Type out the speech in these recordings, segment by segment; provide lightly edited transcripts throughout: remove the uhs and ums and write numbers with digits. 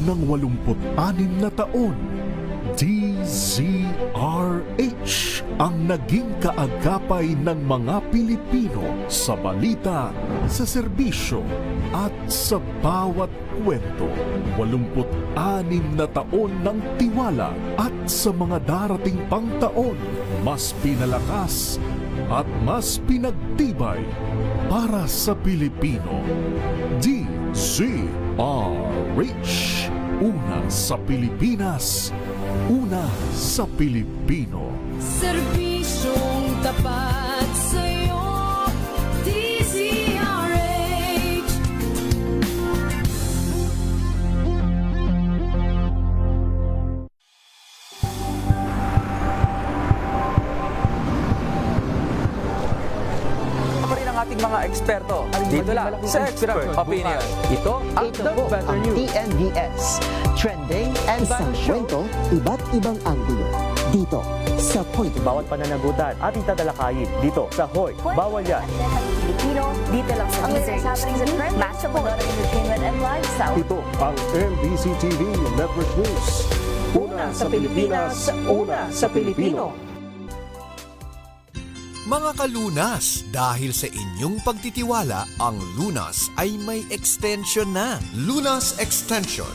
ng 86 na taon, DZRH ang naging kaagapay ng mga Pilipino sa balita, sa serbisyo at sa bawat kwento. 86 na taon ng tiwala at sa mga darating pang taon, mas pinalakas at mas pinagtibay para sa Pilipino. DZRH, una sa Pilipinas, una sa Pilipino. Serbisyong tapat sa'yo, DZRH. Pa rin ang ating mga eksperto. Dito lang sa Expert Opinion. Ito ang Ito The po Better ang News. TNVS. Trending and Isang fashion. kwento, iba't ibang anggulo. Dito, sa Point of Bawat pananagutan ating tatalakayin dito sa Hoy. Bawal yan. Filipino, dito lang sa Music, Matchable Entertainment and Lifestyle. Ito ang MBC TV Network News. Una sa Pilipinas, una sa Pilipino. Mga kalunas, dahil sa inyong pagtitiwala, ang Lunas ay may extension na. Lunas Extension.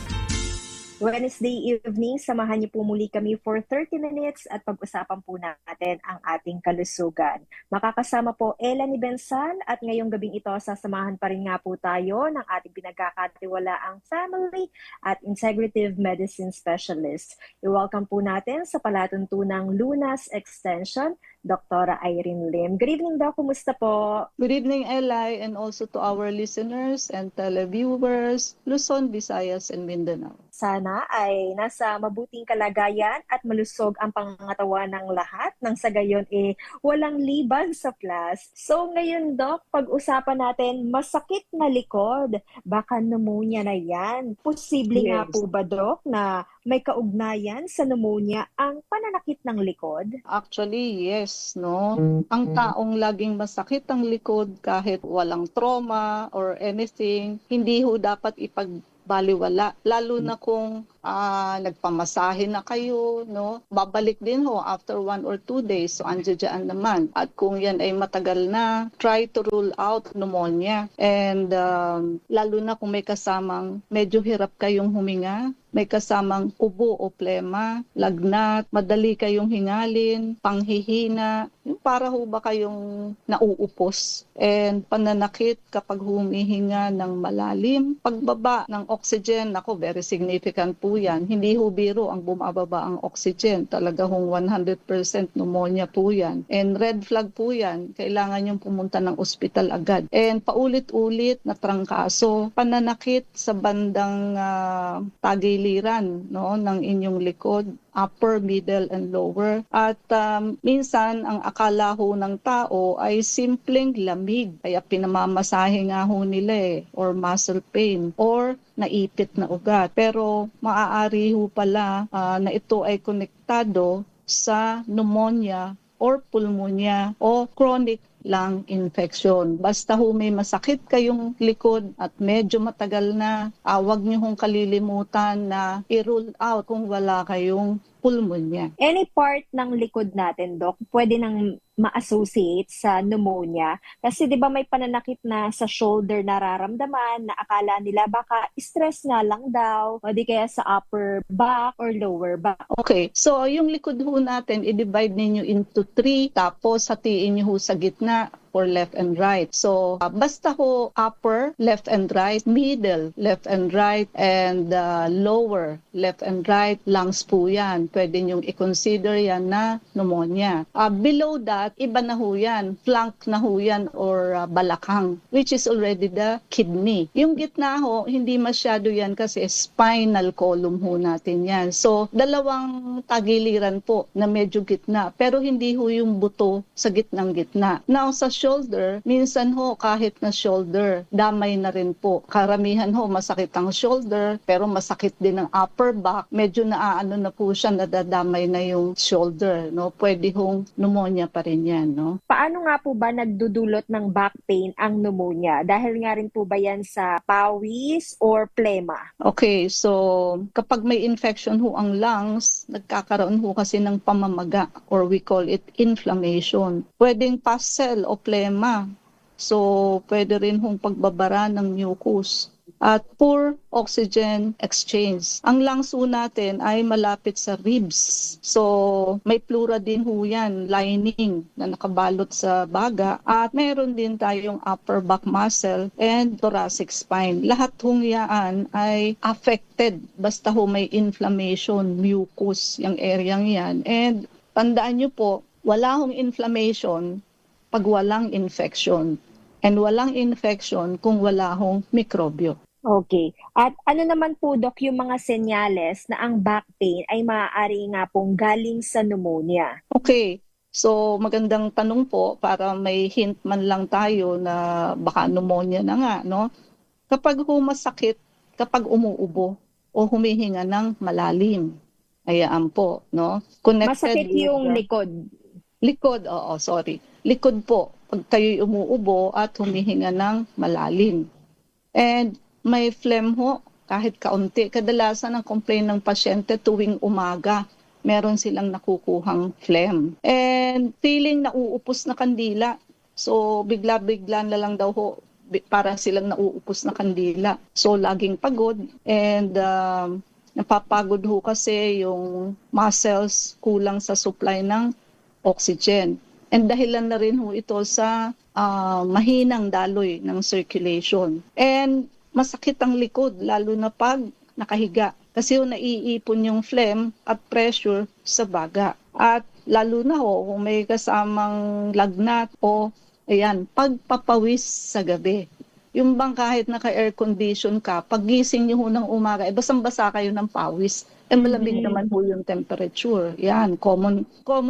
Wednesday evening, samahan niyo po muli kami for 30 minutes at pag-usapan po natin ang ating kalusugan. Makakasama po Ella ni Bensan at ngayong gabing ito, sasamahan pa rin nga po tayo ng ating pinagkakatiwalaang family at integrative medicine specialist. I-welcome po natin sa palatuntunang Lunas Extension, Dr. Irene Lim. Good evening, Doc. Kumusta po? Good evening, Eli, and also to our listeners and televiewers, Luzon, Visayas, and Mindanao. Sana ay nasa mabuting kalagayan at malusog ang pangangatawan ng lahat nang sa gayon walang liban sa plus. So ngayon, Doc, pag-usapan natin masakit na likod. Baka pneumonia na yan. Posible nga po ba, Doc, na may kaugnayan sa pneumonia ang pananakit ng likod? Actually, yes, no? Ang taong laging masakit ang likod kahit walang trauma or anything, hindi ho dapat ipagbaliwala. Lalo na kung nagpamasahe na kayo, no? Babalik din ho after 1 or 2 days. So, andiyan naman. At kung yan ay matagal na, try to rule out pneumonia. And lalo na kung may kasamang medyo hirap kayong huminga, may kasamang ubo o plema, lagnat, madali kayong hingalin, panghihina, yung para ho ba kayong nauupos. And pananakit kapag humihinga ng malalim, pagbaba ng oxygen, ako very significant po yan. Hindi ho biro ang bumababa ang oxygen. Talaga hong 100% pneumonia po yan. And red flag po yan. Kailangan yung pumunta ng ospital agad. And paulit-ulit na trangkaso, pananakit sa bandang tagiliran, no, ng inyong likod, upper, middle, and lower. At minsan, ang akala ho ng tao ay simpleng lamig. Kaya pinamamasahe nga ho nila or muscle pain, or naipit na ugat. Pero maaari ho pala na ito ay konektado sa pneumonia or pulmonya o chronic lung infection. Basta ho may masakit kayong likod at medyo matagal na, huwag niyo hong kalilimutan na i-rule out kung wala kayong pulmonya. Any part ng likod natin, Doc, pwede nang ma-associate sa pneumonia. Kasi di ba may pananakit na sa shoulder nararamdaman na akala nila baka stress nga lang daw o di kaya sa upper back or lower back. Okay, so yung likod ho natin, i-divide ninyo into 3, tapos hatiin nyo ho sa gitna for left and right. So, basta ho upper, left and right, middle, left and right, and lower, left and right, lungs po yan. Pwede nyong i-consider yan na pneumonia. Below that, iba na ho yan, flank na ho yan, or balakang, which is already the kidney. Yung gitna ho, hindi masyado yan kasi spinal column ho natin yan. So, dalawang tagiliran po na medyo gitna, pero hindi ho yung buto sa gitnang gitna. Now, sa shoulder, minsan ho kahit na shoulder, damay na rin po. Karamihan ho masakit ang shoulder, pero masakit din ang upper back. Medyo naaano na po siya, nadadamay na yung shoulder, no? Pwede hong pneumonia pa rin yan, no? Paano nga po ba nagdudulot ng back pain ang pneumonia? Dahil nga rin po ba yan sa pawis or plema? Okay, so kapag may infection ho ang lungs, nagkakaroon ho kasi ng pamamaga or we call it inflammation. Pwedeng pastel o plema. So, pwede rin hong pagbabara ng mucus at poor oxygen exchange. Ang lungs ho natin ay malapit sa ribs. So, may pleura din ho yan, lining na nakabalot sa baga. At meron din tayong upper back muscle and thoracic spine. Lahat hong yan ay affected basta ho may inflammation, mucus, yung area yan. And tandaan nyo po, wala hong inflammation pag walang infection. And walang infection kung wala hong mikrobyo. Okay. At ano naman po, Doc, yung mga senyales na ang back pain ay maaari nga pong galing sa pneumonia? Okay. So, magandang tanong po para may hint man lang tayo na baka pneumonia na nga, no? Kapag masakit, kapag umuubo o humihinga ng malalim, ayaan po, no? Masakit yung likod. Likod, oo, sorry. Likod po, pag kayo'y umuubo at humihinga ng malalim. And may phlegm ho, kahit kaunti. Kadalasan ang complaint ng pasyente tuwing umaga, meron silang nakukuhang phlegm. And feeling nauupos na kandila. So bigla-bigla na lang daw ho, para silang nauupos na kandila. So laging pagod and napapagod ho kasi yung muscles kulang sa supply ng oxygen. And dahilan na rin ho ito sa mahinang daloy ng circulation. And masakit ang likod, lalo na pag nakahiga. Kasi naiipon yung phlegm at pressure sa baga. At lalo na ho, kung may kasamang lagnat o pagpapawis sa gabi. Yung bang kahit naka-air condition ka, paggising nyo ho ng umaga, basang-basa kayo ng pawis. Malamig naman ho yung temperature. Yan, common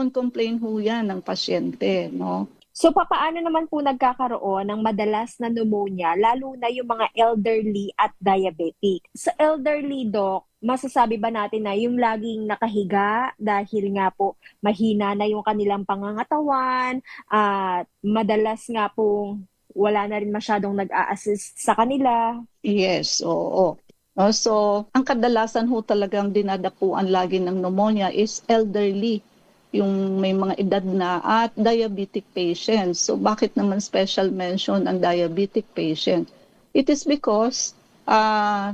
complaint ho yan ng pasyente, no? So, papaano naman po nagkakaroon ng madalas na pneumonia, lalo na yung mga elderly at diabetic? Sa elderly, Doc, masasabi ba natin na yung laging nakahiga dahil nga po mahina na yung kanilang pangangatawan at madalas nga pong wala na rin masyadong nag-a-assist sa kanila? Yes, oo. So, ang kadalasan ho talagang dinadapuan lagi ng pneumonia is elderly, yung may mga edad na at diabetic patients. So, bakit naman special mention ang diabetic patient? It is because,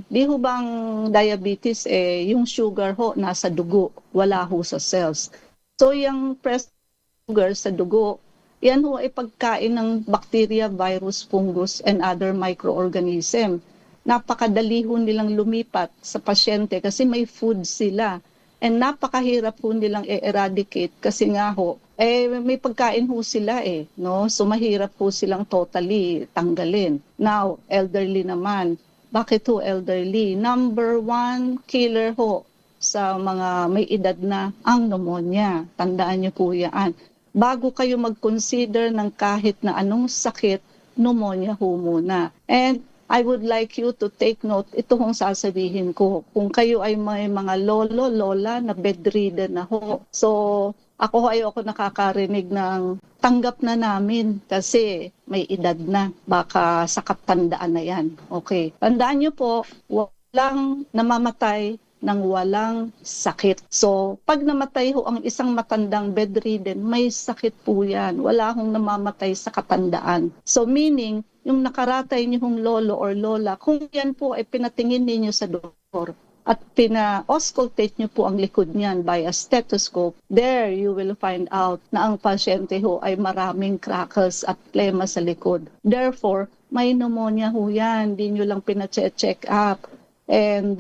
di ho bang diabetes, yung sugar ho nasa dugo, wala ho sa cells. So, yung sugar sa dugo, yan ho ay pagkain ng bacteria, virus, fungus, and other microorganism. Napakadali ho nilang lumipat sa pasyente kasi may food sila. And napakahirap ho nilang i-eradicate kasi nga ho, may pagkain ho sila no? So mahirap ho silang totally tanggalin. Now, elderly naman. Bakit ho elderly? Number 1 killer ho sa mga may edad na ang pneumonia. Tandaan niyo po yan. Bago kayo mag-consider ng kahit na anong sakit, pneumonia ho muna. And I would like you to take note, ito kung sasabihin ko. Kung kayo ay may mga lolo, lola na bedridden na ho. So, ako nakakarinig ng tanggap na namin kasi may edad na. Baka sa katandaan na yan. Okay. Tandaan niyo po, walang namamatay ng walang sakit. So, pag namatay ho ang isang matandang bedridden, may sakit po yan. Wala hong namamatay sa katandaan. So, meaning, yung nakaratay niyo hong lolo or lola, kung yan po ay pinatingin ninyo sa doktor at pina-auscultate niyo po ang likod niyan by a stethoscope, there you will find out na ang pasyente ho ay maraming crackles at plema sa likod. Therefore, may pneumonia ho yan. Hindi nyo lang pina-check up. And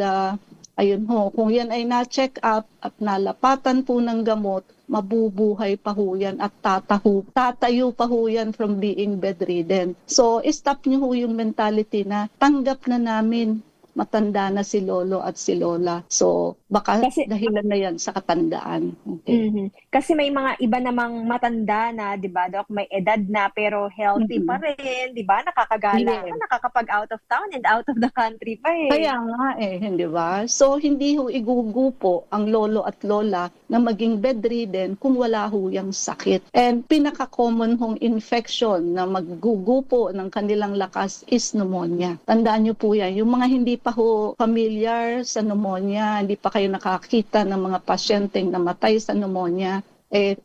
ayun ho, kung yan ay na-check up at nalapatan po ng gamot, mabubuhay pa ho yan at tatayo pa ho yan from being bedridden. So, stop nyo ho yung mentality na tanggap na namin matanda na si lolo at si lola. So, Baka Kasi- dahilan na yan sa katandaan. Okay. Kasi may mga iba namang matanda na, 'di ba, Doc, may edad na pero healthy pa rin, 'di ba? Nakakagala, Yes. nakakapag out of town and out of the country pa eh. Kaya nga hindi ba? So, hindi ho igugupo ang lolo at lola na maging bedridden kung wala ho yung sakit. And pinaka-common hong infection na maggugupo ng kanilang lakas is pneumonia. Tandaan nyo po yan. Yung mga hindi pa ho familiar sa pneumonia, hindi pa kayo nakakita ng mga pasyenteng namatay sa pneumonia,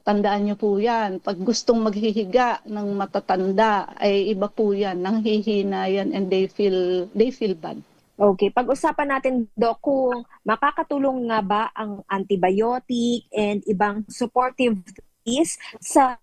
tandaan nyo po yan. Pag gustong maghihiga ng matatanda, iba po yan. Nanghihina yan and they feel bad. Okay, pag-usapan natin, Doc, kung makakatulong nga ba ang antibiotic and ibang supportive therapies sa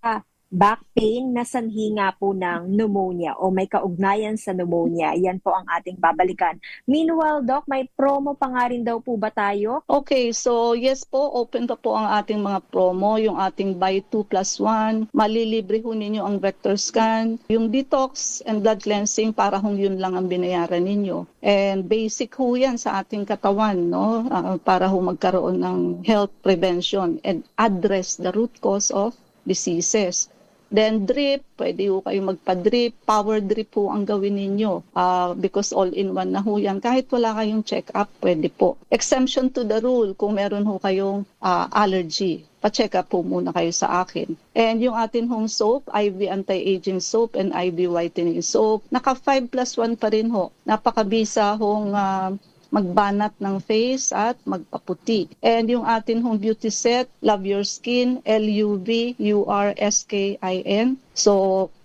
back pain na sanhi nga po ng pneumonia o may kaugnayan sa pneumonia. Yan po ang ating babalikan. Meanwhile, Doc, may promo pa nga rin daw po ba tayo? Okay, so yes po, open pa po ang ating mga promo, yung ating buy 2 plus 1. Malilibre ho ninyo ang vector scan, yung detox and blood cleansing para hong yun lang ang binayaran ninyo. And basic ho yan sa ating katawan, no? Para ho magkaroon ng health prevention and address the root cause of diseases. Then drip, pwede ho kayo magpa-drip, power drip po ang gawin ninyo because all-in-one na ho yan. Kahit wala kayong check-up, pwede po. Exemption to the rule kung meron ho kayong allergy. Pa-check up po muna kayo sa akin. And yung atin hong soap, IV anti-aging soap and IV whitening soap, naka 5 plus 1 pa rin ho. Napakabisa hong magbanat ng face at magpaputi. And yung atin hong beauty set, Love Your Skin, LUVURSKIN. So,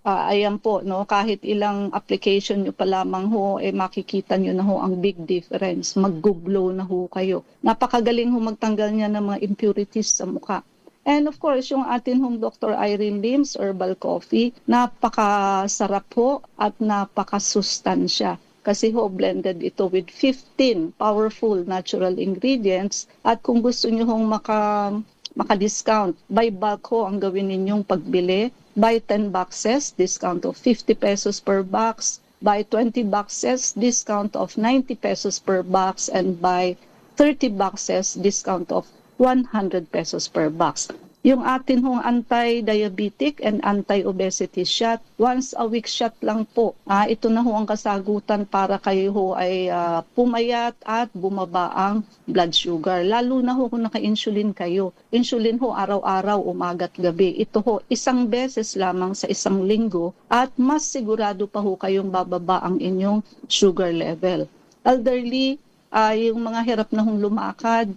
ayan po, no, kahit ilang application nyo pa lamang ho, makikita nyo na ho ang big difference. Mag-glow na ho kayo. Napakagaling ho magtanggal niya ng mga impurities sa mukha. And of course, yung atin hong Dr. Irene Lim's Herbal Coffee, napakasarap ho at napakasustansya. Kasi ho, blended ito with 15 powerful natural ingredients. At kung gusto nyo hong maka-discount, by bulk ho ang gawin ninyong pagbili. Buy 10 boxes, discount of 50 pesos per box. Buy 20 boxes, discount of 90 pesos per box. And buy 30 boxes, discount of 100 pesos per box. Yung atin hong anti-diabetic and anti-obesity shot, once a week shot lang po. Ito na ho ang kasagutan para kayo ho ay pumayat at bumaba ang blood sugar. Lalo na ho kung naka-insulin kayo. Insulin ho araw-araw, umaga't gabi. Ito ho, isang beses lamang sa isang linggo at mas sigurado pa ho kayong bababa ang inyong sugar level. Elderly, yung mga hirap na hong lumakad,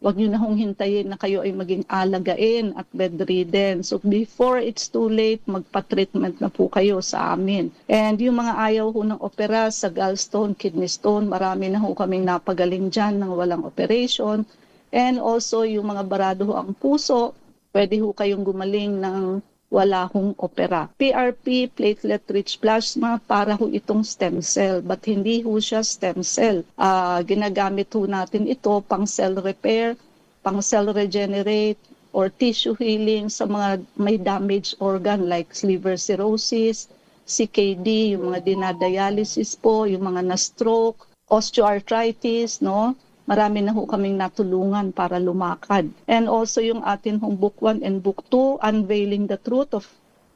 wag nyo na hong hintayin na kayo ay maging alagain at bedridden. So before it's too late, magpa-treatment na po kayo sa amin. And yung mga ayaw ho ng opera sa gallstone, kidney stone, marami na ho kaming napagaling dyan ng walang operation. And also yung mga barado ho ang puso, pwede ho kayong gumaling ng wala hong opera. PRP, platelet-rich plasma, para ho itong stem cell. But hindi ho siya stem cell. Ginagamit ho natin ito pang cell repair, pang cell regenerate, or tissue healing sa mga may damaged organ like liver cirrhosis, CKD, yung mga dinadialysis po, yung mga na-stroke, osteoarthritis, no? Marami na ho kaming natulungan para lumakad. And also yung atin hong book 1 and book 2, Unveiling the Truth of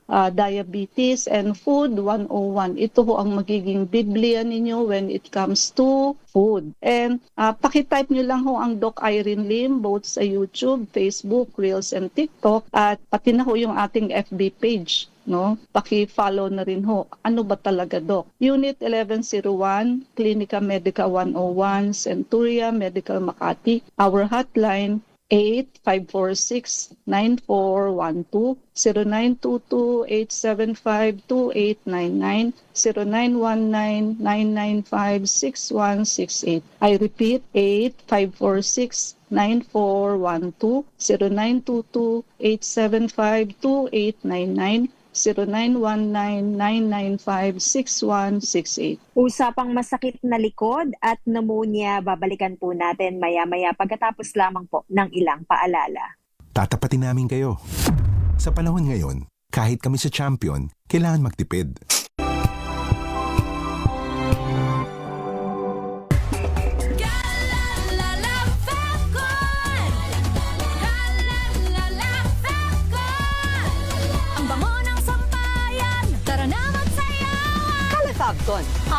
Diabetes and Food 101. Ito ho ang magiging Biblia ninyo when it comes to food. And pakitype nyo lang ho ang Doc Irene Lim both sa YouTube, Facebook, Reels, and TikTok. At pati na ho yung ating FB page. No? Paki-follow na rin ho. Ano ba talaga, Doc? Unit 1101, Clinica Medica 101, Centuria Medical Makati. Our hotline 8546-9412, 0922-875-2899, 0919-995-6168. I repeat, 8546-9412, 0922-875-2899, 0919-995-6168. Usapang masakit na likod at pneumonia, babalikan po natin maya-maya pagkatapos lamang po ng ilang paalala. Tatapatin namin kayo. Sa panahon ngayon, kahit kami sa champion, kailangan magtipid.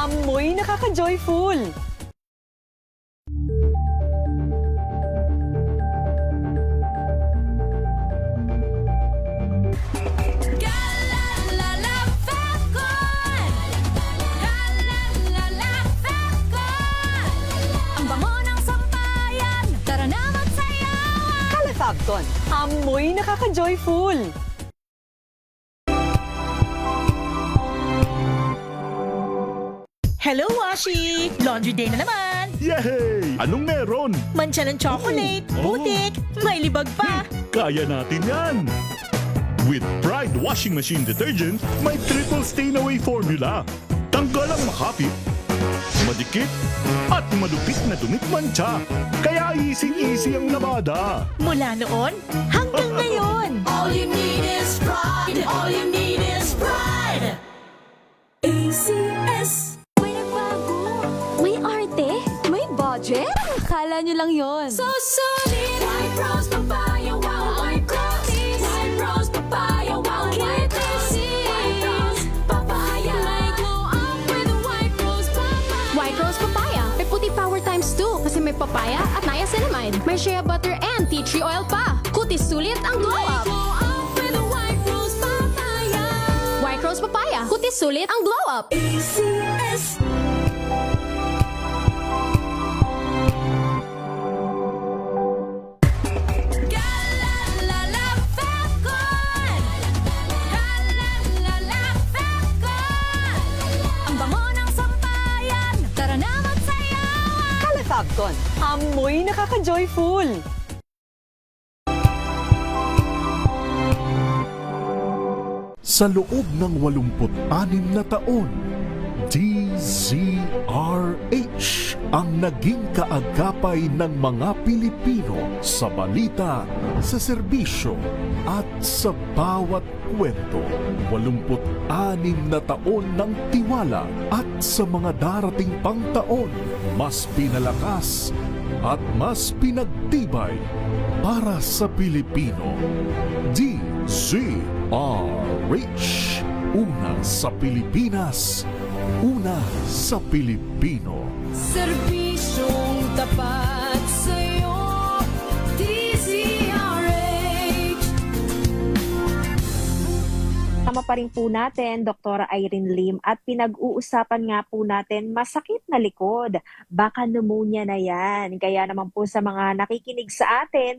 Amoy nakaka-joyful. Ang bango ng sampayan, tara na magsayawan. Califabcon. Amoy nakaka-joyful. Hello, Washi! Laundry day na naman! Yay! Anong meron? Mancha ng chocolate, putik, may libag pa! Kaya natin yan! With Pride Washing Machine Detergent, may triple stain-away formula. Tanggal ang makapit, madikit, at malupit na dumit mancha. Kaya easy-easy ang labada. Mula noon hanggang ngayon! All you need is pride. All you need is pride. ACS. May nagbago. May arte. May budget. Akala nyo lang yon. So solid. White rose papaya, wow, white rose. White rose papaya, wow, white rose. White rose papaya. May glow up with a white rose papaya. White Rose Papaya. May puti power times 2 kasi may papaya at niacinamide. May shea butter and tea tree oil pa. Kutis sulit ang glow May up. glow up with a white rose papaya. White Rose Papaya. Kutis sulit ang glow up. ACS. Ang bango ng sampayan, tara na magsayawan. Califabcon. Amoy nakaka-joyful. Sa loob ng 86 na taon, DZRH ang naging kaagapay ng mga Pilipino sa balita, sa serbisyo at sa bawat kwento. 86 na taon ng tiwala at sa mga darating pang taon, mas pinalakas at mas pinagtibay para sa Pilipino. DZRH. Una sa Pilipinas, una sa Pilipino. Serbisyong tapat sa'yo, DZRH. Tama pa rin po natin, Dr. Irene Lim, at pinag-uusapan nga po natin masakit na likod. Baka pneumonia na yan. Kaya naman po sa mga nakikinig sa atin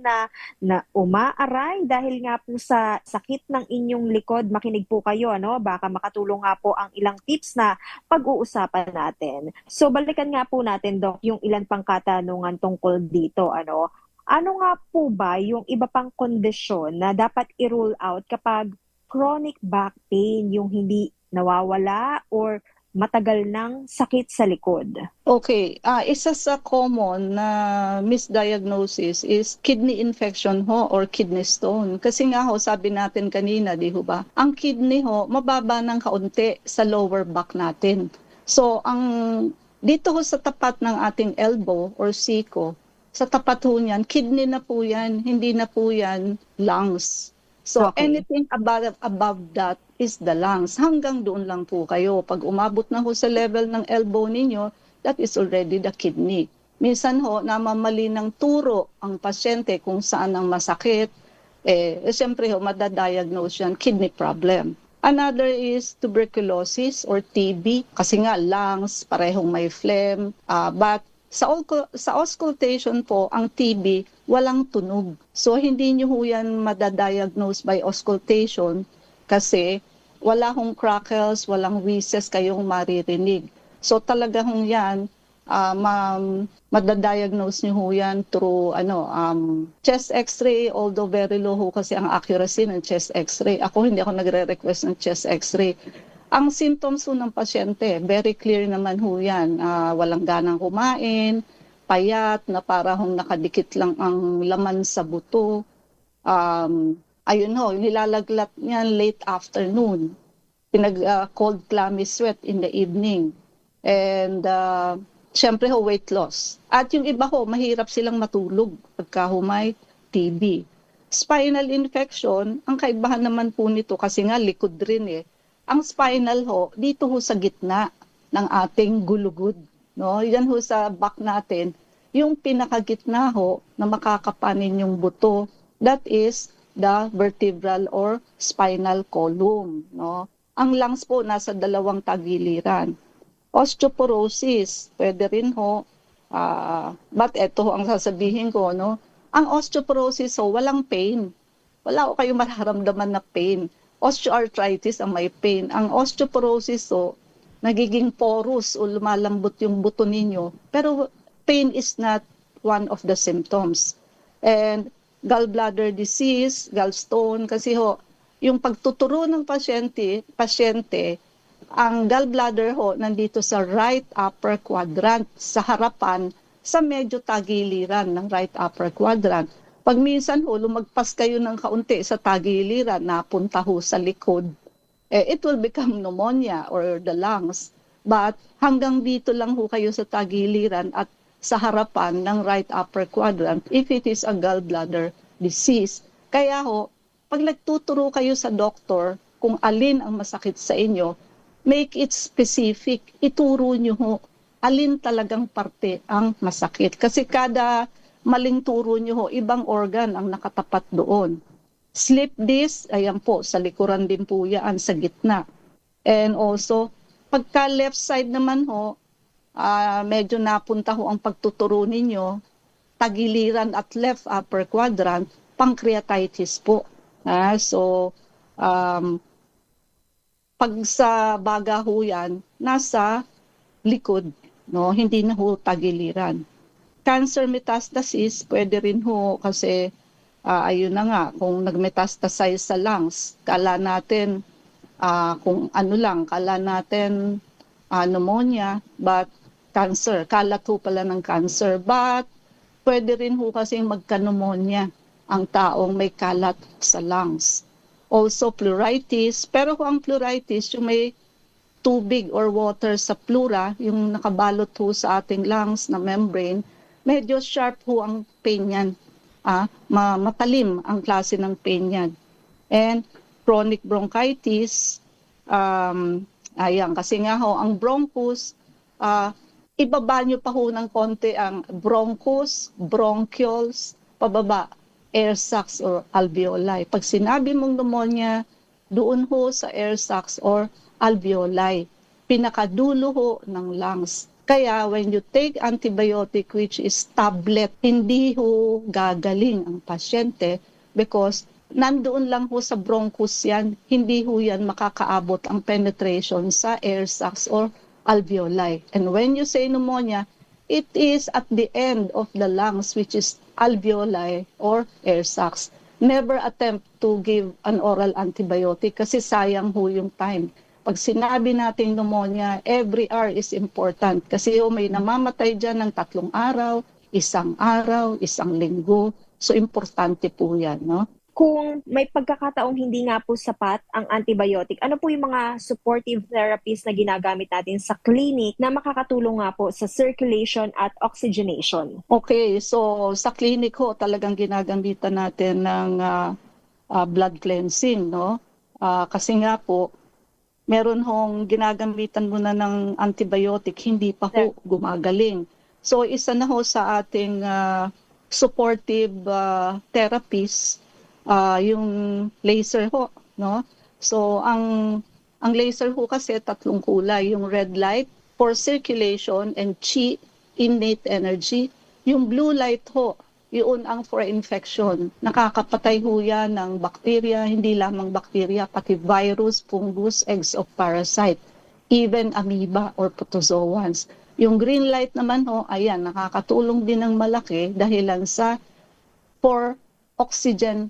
na umaaray dahil nga po sa sakit ng inyong likod, makinig po kayo, ano? Baka makatulong nga po ang ilang tips na pag-uusapan natin. So balikan nga po natin, Doc, yung ilan pang katanungan tungkol dito, ano? Ano nga po ba yung iba pang kondisyon na dapat i-rule out kapag chronic back pain, yung hindi nawawala or matagal ng sakit sa likod? Okay, isa sa common na misdiagnosis is kidney infection ho or kidney stone. Kasi nga ho, sabi natin kanina, di ho ba? Ang kidney ho, mababa ng kaunti sa lower back natin. So, dito ho sa tapat ng ating elbow or siko, sa tapat ho niyan, kidney na po yan, hindi na po yan lungs. So, Okay. anything above that is the lungs. Hanggang doon lang po kayo. Pag umabot na ho sa level ng elbow ninyo, that is already the kidney. Minsan ho, namamali ng turo ang pasyente kung saan ang masakit. Siyempre ho, madadiagnose yan, kidney problem. Another is tuberculosis or TB. Kasi nga, lungs, parehong may phlegm. But sa auscultation po, ang TB, walang tunog. So, hindi nyo ho yan madadiagnose by auscultation kasi wala hong crackles, walang wheezes kayong maririnig. So, talaga hong yan, madadiagnose nyo ho yan through chest x-ray, although very low ho kasi ang accuracy ng chest x-ray. Hindi ako nagre-request ng chest x-ray. Ang symptoms ho ng pasyente, very clear naman ho yan. Walang ganang kumain, payat, na parang nakadikit lang ang laman sa buto. Ayun ho, nilalaglat niyan late afternoon. Cold clammy sweat in the evening. And syempre ho, weight loss. At yung iba ho, mahirap silang matulog pagka may TB. Spinal infection, ang kaibahan naman po nito kasi nga likod rin eh. Ang spinal ho, dito ho sa gitna. ng ating gulugod. No? Yan ho sa back natin, yung pinakagitna ho na makakapanin yung buto, that is the vertebral or spinal column. No? Ang lungs po nasa dalawang tagiliran. Osteoporosis, pwede rin ho, but eto ho ang sasabihin ko, no? Ang osteoporosis ho, walang pain. Wala ko kayong mararamdaman na pain. Osteoarthritis ang may pain. Ang osteoporosis ho, nagiging porous o lumalambot yung buto ninyo. Pero pain is not one of the symptoms. And gallbladder disease, gallstone, kasi ho, yung pagtuturo ng pasyente, ang gallbladder ho, nandito sa right upper quadrant, sa harapan, sa medyo tagiliran ng right upper quadrant. Pag minsan ho, lumagpas kayo ng kaunti sa tagiliran, napunta ho sa likod, it will become pneumonia or the lungs. But hanggang dito lang ho kayo sa tagiliran at sa harapan ng right upper quadrant if it is a gallbladder disease. Kaya ho, pag nagtuturo kayo sa doktor kung alin ang masakit sa inyo, make it specific. Ituro nyo ho, alin talagang parte ang masakit. Kasi kada maling turo nyo ho, ibang organ ang nakatapat doon. Slip disc, ayan po, sa likuran din po yan, sa gitna. And also, pagka left side naman ho, medyo napunta ho ang pagtuturo ninyo, tagiliran at left upper quadrant, pancreatitis po. Pag sa baga ho yan, nasa likod, no? Hindi na ho tagiliran. Cancer metastasis, pwede rin ho kasi ayun na nga, kung nagmetastasize sa lungs, kala natin kung ano lang, kala natin pneumonia, but cancer, kalat ho pala ng cancer. But pwede rin ho kasi magka-pneumonia ang taong may kalat sa lungs. Also pleuritis, pero kung ang pleuritis, yung may tubig or water sa pleura, yung nakabalot ho sa ating lungs na membrane, medyo sharp ho ang pain yan. Matalim ang klase ng pain yan. And chronic bronchitis, ayan, kasi nga ho, ang bronchus, ibaba nyo pa ho ng konti ang bronchus, bronchioles, pababa, air sacs or alveoli. Pag sinabi mong pneumonia, doon ho sa air sacs or alveoli, pinakadulo ho ng lungs. Kaya when you take antibiotic which is tablet, hindi ho gagaling ang pasyente because nandoon lang ho sa bronchus yan, hindi ho yan makakaabot ang penetration sa air sacs or alveoli. And when you say pneumonia, it is at the end of the lungs which is alveoli or air sacs. Never attempt to give an oral antibiotic kasi sayang ho yung time. Pag sinabi natin pneumonia, every hour is important kasi may namamatay dyan ng 3 araw, 1 araw, 1 linggo. So, importante po yan, no? Kung may pagkakataong hindi nga po sapat ang antibiotic, ano po yung mga supportive therapies na ginagamit natin sa clinic na makakatulong nga po sa circulation at oxygenation? Okay, so sa clinic ho, talagang ginagamitan natin ng blood cleansing, no? Kasi nga po, meron hong ginagamitan muna ng antibiotic, hindi pa ho gumagaling. So isa na ho sa ating supportive therapies, yung laser ho, no? So ang laser ho kasi 3 kulay, yung red light for circulation and chi, innate energy. Yung blue light ho, yun ang for infection. Nakakapatay ho yan ng bacteria, hindi lamang bacteria, pati virus, fungus, eggs of parasite, even amoeba or protozoans. Yung green light naman ho, ayan, nakakatulong din ng malaki dahilan sa for oxygen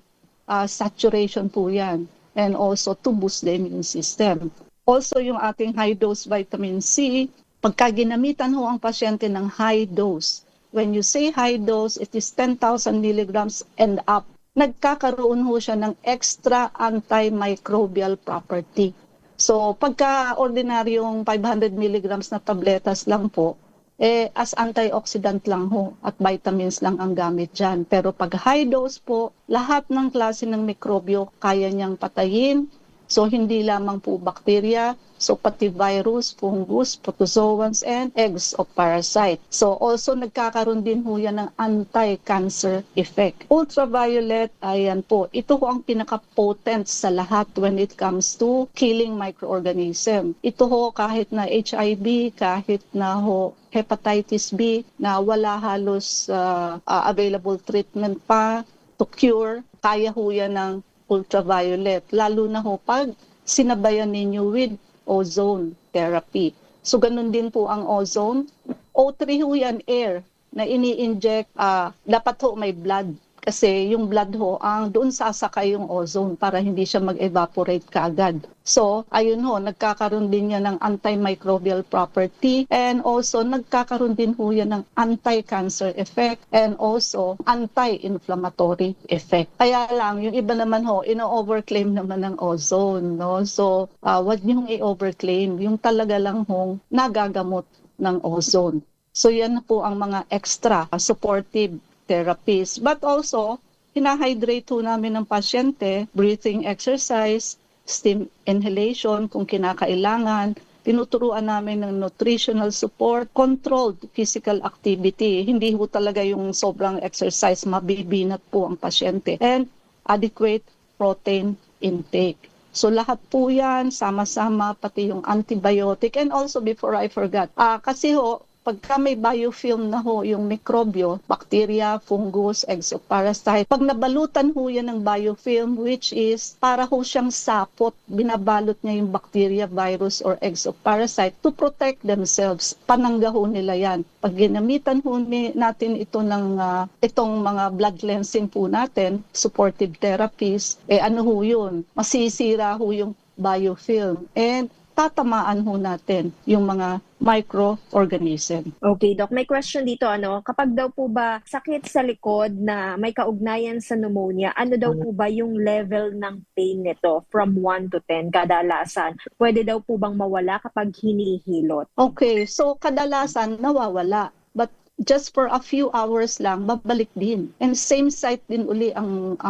saturation po yan, and also to boost the immune system. Also yung ating high dose vitamin C, pagka ginamitan ho ang pasyente ng high dose, when you say high dose, it is 10,000 milligrams and up, nagkakaroon ho siya ng extra antimicrobial property. So pagka ordinaryong 500 milligrams na tabletas lang po, as antioxidant lang ho at vitamins lang ang gamit dyan. Pero pag high dose po, lahat ng klase ng mikrobyo kaya niyang patayin. So hindi lamang po bacteria, so pati virus, fungus, protozoans, and eggs of parasite. So also nagkakaroon din ho yan ng anti-cancer effect. Ultraviolet, ayan po, ito ho ang pinaka-potent sa lahat when it comes to killing microorganism. Ito ho kahit na HIV, kahit na ho hepatitis B na wala halos available treatment pa to cure, kaya ho yan ng ultraviolet, lalo na ho pag sinabayan ninyo with ozone therapy. So ganun din po ang ozone. O3 ho yan, air, na ini-inject, dapat ho may blood. Kasi yung blood ho, doon sasakay yung ozone para hindi siya mag-evaporate kaagad. So, ayun ho, nagkakaroon din yan ng antimicrobial property and also nagkakaroon din ho yan ng anti-cancer effect and also anti-inflammatory effect. Kaya lang, yung iba naman ho, ino-overclaim naman ng ozone, no? So, wag niyong i-overclaim. Yung talaga lang hong nagagamot ng ozone. So, yan po ang mga extra supportive therapies. But also, hinahydrate ho namin ng pasyente, breathing exercise, steam inhalation kung kinakailangan, tinuturuan namin ng nutritional support, controlled physical activity. Hindi ho talaga yung sobrang exercise, mabibinat po ang pasyente. And adequate protein intake. So lahat po yan, sama-sama, pati yung antibiotic. And also, before I forgot, kasi ho, pagka may biofilm na ho yung mikrobyo, bacteria, fungus, eggs of parasite, pag nabalutan ho yan ng biofilm, which is para ho siyang sapot, binabalot niya yung bacteria, virus, or eggs of parasite to protect themselves. Panangga ho nila yan. Pag ginamitan ho natin ito ng itong mga blood cleansing po natin, supportive therapies, ano ho yun? Masisira ho yung biofilm. And tatamaan ho natin yung mga microorganism. Okay, Doc. May question dito, kapag daw po ba sakit sa likod na may kaugnayan sa pneumonia, ano daw po ba yung level ng pain nito from 1 to 10 kadalasan? Pwede daw po bang mawala kapag hinihilot? Okay, so kadalasan nawawala. But just for a few hours lang, babalik din. And same site din uli ang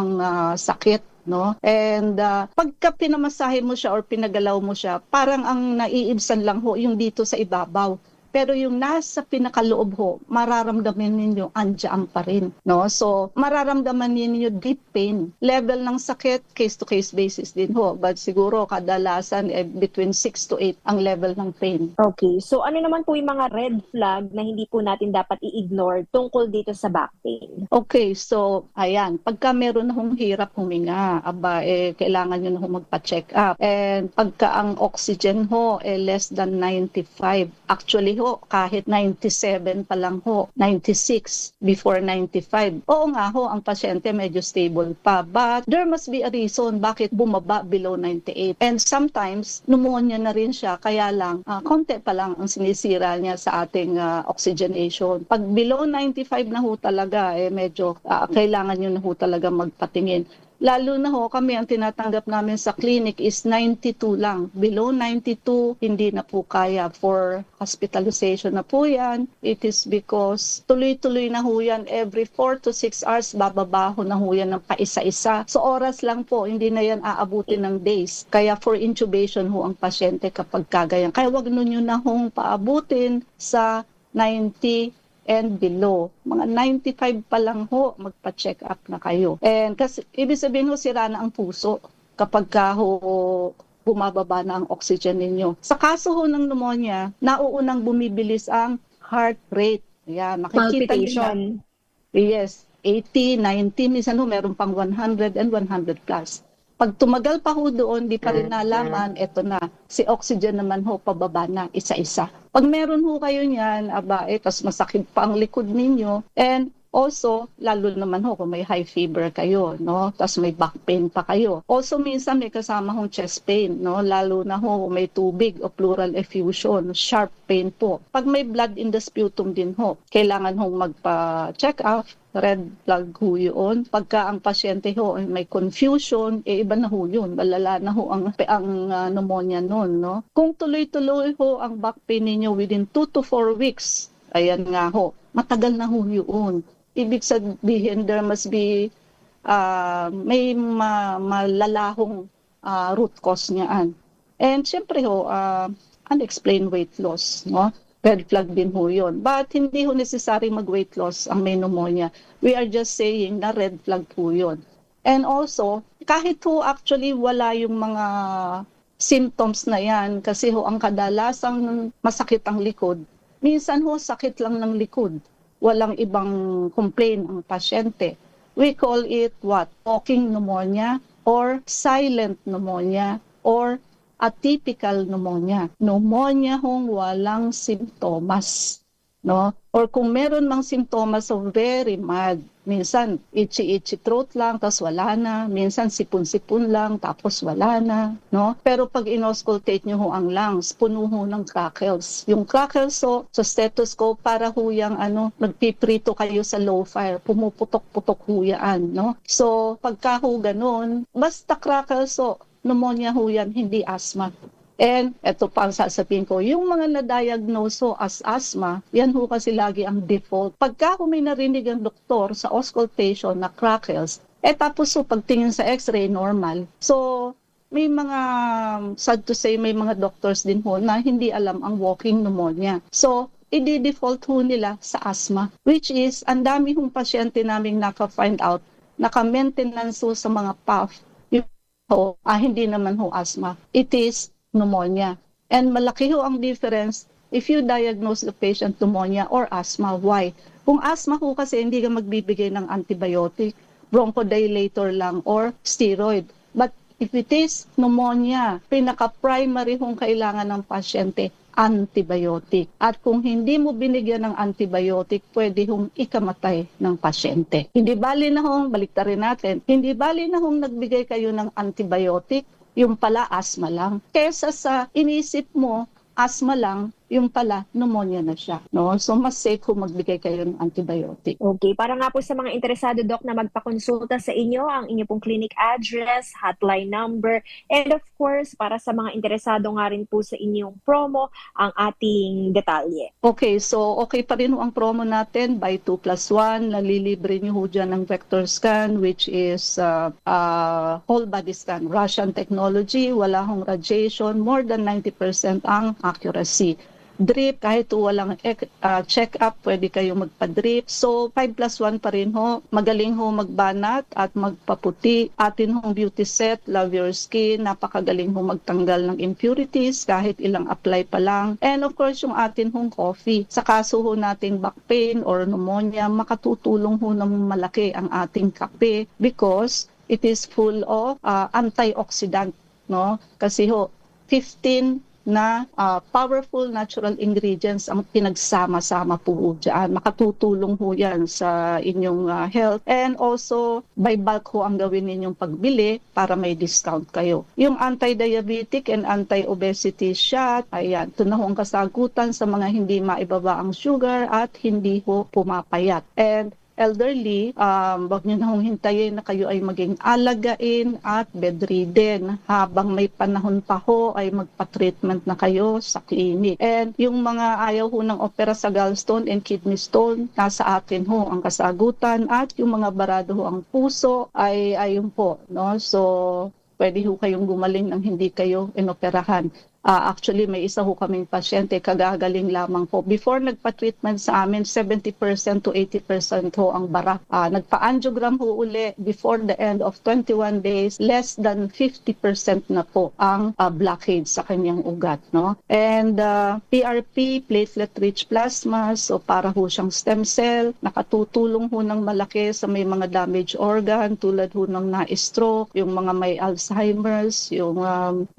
sakit. No? And pagka pinamasahe mo siya or pinagalaw mo siya, parang ang naiibsan lang ho yung dito sa ibabaw. Pero yung nasa pinakaloob ho, mararamdaman ninyo andiyan pa rin. No? So, mararamdaman ninyo deep pain. Level ng sakit, case-to-case basis din ho. But siguro kadalasan between 6 to 8 ang level ng pain. Okay. So, ano naman po yung mga red flag na hindi po natin dapat i-ignore tungkol dito sa back pain? Okay. So, ayan. Pagka meron na hong hirap huminga, kailangan nyo na hong magpa-check up. And pagka ang oxygen ho, less than 95. Actually kahit 97 pa lang ho, 96 before 95. Oo nga ho, ang pasyente medyo stable pa. But there must be a reason bakit bumaba below 98. And sometimes, pneumonia na rin siya, kaya lang, konti pa lang ang sinisira niya sa ating oxygenation. Pag below 95 na ho talaga, medyo kailangan nyo na ho talaga magpatingin. Lalo na ho, kami ang tinatanggap namin sa clinic is 92 lang. Below 92, hindi na po kaya for hospitalization na po yan. It is because tuloy-tuloy na ho yan. Every 4 to 6 hours, bababaho na ho yan ng paisa-isa. So oras lang po, hindi na yan aabutin ng days. Kaya for intubation ho ang pasyente kapag kagayan. Kaya wag nyo na hong paabutin sa 90 and below. Mga 95 pa lang ho, magpa-check up na kayo. And kasi, ibig sabihin ho, sira na ang puso kapag bumababa na ang oxygen ninyo. Sa kaso ho ng pneumonia, nauunang bumibilis ang heart rate. Ayan, makikita palpitation. Yes, 80, 90, minsan ho, meron pang 100 and 100 plus. Pag tumagal pa ho doon, di pa rin nalaman, eto na, si oxygen naman ho, pababa na, isa-isa. Pag meron ho kayo niyan, tas masakit pa ang likod ninyo, and also, lalo naman ho kung may high fever kayo, no? Tas may back pain pa kayo. Also, minsan may kasama hong chest pain, no? Lalo na ho may tubig o pleural effusion, sharp pain po. Pag may blood in the sputum din ho, kailangan hong magpa-check up, red flag ho yun. Pagka ang pasyente ho ay may confusion, iba na ho yun. Malala na ho ang pneumonia nun, no? Kung tuloy-tuloy ho ang back pain ninyo within 2 to 4 weeks, ayan nga ho, matagal na ho yun. Ibig sabihin, there must be may malalahong root cause niyaan. And syempre ho, unexplained weight loss, no? Red flag din ho yun. But hindi ho necessary mag-weight loss ang may pneumonia. We are just saying na red flag po yun. And also, kahit ho actually wala yung mga symptoms na yan, kasi ho ang kadalasang masakit ang likod, minsan ho sakit lang ng likod. Walang ibang complaint ang pasyente. We call it what? Talking pneumonia or silent pneumonia or atypical pneumonia. Pneumonia hong walang simptomas, no? Or kung meron mang simptomas, so very mild. Minsan, itchy throat lang, tapos wala na. Minsan, sipon-sipon lang, tapos wala na, no? Pero pag inoscultate nyo ho ang lungs, puno ho ng crackles. Yung crackles ho, sa stethoscope, para ho yung nagpiprito kayo sa low fire, pumuputok-putok ho yan, no? So, pagka ho ganun, basta crackles ho, pneumonia ho yan, hindi asthma. And ito pa ang sasabihin ko, yung mga na-diagnose ho as asthma, yan ho kasi lagi ang default. Pagka ho may narinig ang doktor sa auscultation na crackles, tapos ho pagtingin sa x-ray, normal. So, may mga, sad to say, may mga doctors din ho na hindi alam ang walking pneumonia. So, i-default ho nila sa asthma, which is, ang dami hong pasyente naming naka-find out, naka-maintenance ho sa mga PAF, hindi naman ho asthma. It is pneumonia. And malaki ho ang difference if you diagnose the patient pneumonia or asthma. Why? Kung asthma ho kasi hindi ka magbibigay ng antibiotic, bronchodilator lang or steroid. But if it is pneumonia, pinaka-primary hong kailangan ng pasyente, antibiotic. At kung hindi mo binigyan ng antibiotic, pwede hong ikamatay ng pasyente. Hindi bali na hong, baliktarin natin, hindi bali na hong nagbigay kayo ng antibiotic, yung pala asthma lang. Kesa sa inisip mo, asthma lang, yung pala pneumonia na siya. No? So mas safe kung magbigay kayo ng antibiotic. Okay, para nga po sa mga interesado, Doc, na magpakonsulta sa inyo, ang inyo pong clinic address, hotline number, and of course, para sa mga interesado nga rin po sa inyong promo, ang ating detalye. Okay, so okay pa rin ang promo natin, buy 2+1, nalilibre nyo ho dyan ng vector scan, which is whole body scan, Russian technology, wala hong radiation, more than 90% ang accuracy. Drip, kahit walang check-up, pwede kayong magpa-drip. So, 5+1 pa rin ho. Magaling ho magbanat at magpaputi. Atin hong beauty set, Love Your Skin. Napakagaling ho magtanggal ng impurities kahit ilang apply pa lang. And of course, yung atin hong coffee. Sa kaso ho nating back pain or pneumonia, makatutulong ho ng malaki ang ating kape because it is full of antioxidant. No? Kasi ho, 15 na powerful natural ingredients ang pinagsama-sama po dyan. Makatutulong ho yan sa inyong health. And also, by bulk ho ang gawin ninyong pagbili para may discount kayo. Yung anti-diabetic and anti-obesity shot, ayan, ito na ho ang kasagutan sa mga hindi maibaba ang sugar at hindi ho pumapayat. And elderly, wag nyo na hong hintayin na kayo ay maging alagain at bedridden. Habang may panahon pa ho ay magpa-treatment na kayo sa clinic. And yung mga ayaw ho ng opera sa gallstone and kidney stone, nasa atin ho ang kasagutan. At yung mga barado ho ang puso ay ayun po. No? So, pwede ho kayong gumaling nang hindi kayo inoperahan. Actually, may isa ho kaming pasyente, kagagaling lamang po. Before nagpa-treatment sa amin, 70% to 80% ho ang bara. Nagpa-angiogram ho uli before the end of 21 days, less than 50% na po ang blockage sa kanyang ugat. No? And PRP, platelet-rich plasma, so para ho siyang stem cell, nakatutulong ho ng malaki sa may mga damaged organ, tulad ho ng na-stroke, yung mga may Alzheimer's, yung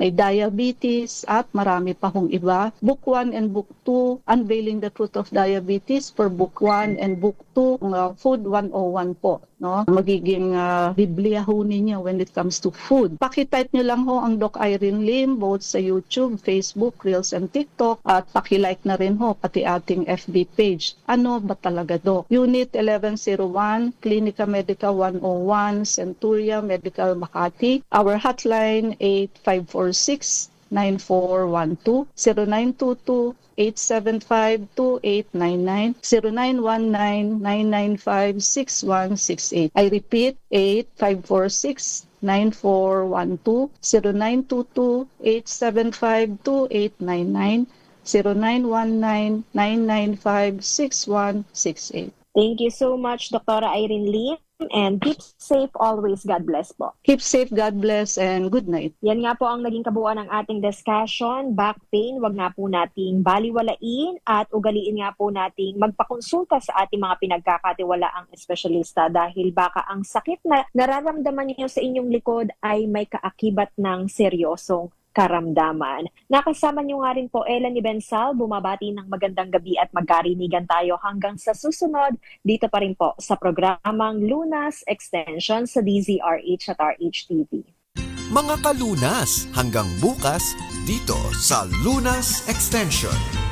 may diabetes, at marami pa hong iba. Book 1 and Book 2, Unveiling the Truth of Diabetes for Book 1 and Book 2, Food 101 po. No? Magiging biblia ho ninyo when it comes to food. Pakitype nyo lang ho ang Doc Irene Lim, both sa YouTube, Facebook, Reels, and TikTok. At pakilike na rin ho pati ating FB page. Ano ba talaga, Doc? Unit 1101, Clinica Medica 101, Centuria Medical Makati. Our hotline 8546 9412 0922 875-2899 0919-995-6168. I repeat, 0922-875-2899, 0919-995-6168. Thank you so much, Dr. Irene Lim. And keep safe always. God bless po. Keep safe, God bless, and good night. Yan nga po ang naging kabuuan ng ating discussion. Back pain, wag nga po nating baliwalain at ugaliin nga po nating magpakonsulta sa ating mga pinagkakatiwalaang espesyalista dahil baka ang sakit na nararamdaman niyo sa inyong likod ay may kaakibat ng seryosong karamdaman. Nakasama niyo nga rin po Ella Bensal, bumabati ng magandang gabi at magkarinigan tayo hanggang sa susunod dito pa rin po sa programang Lunas Extension sa DZRH at RHTV. Mga kalunas, hanggang bukas dito sa Lunas Extension.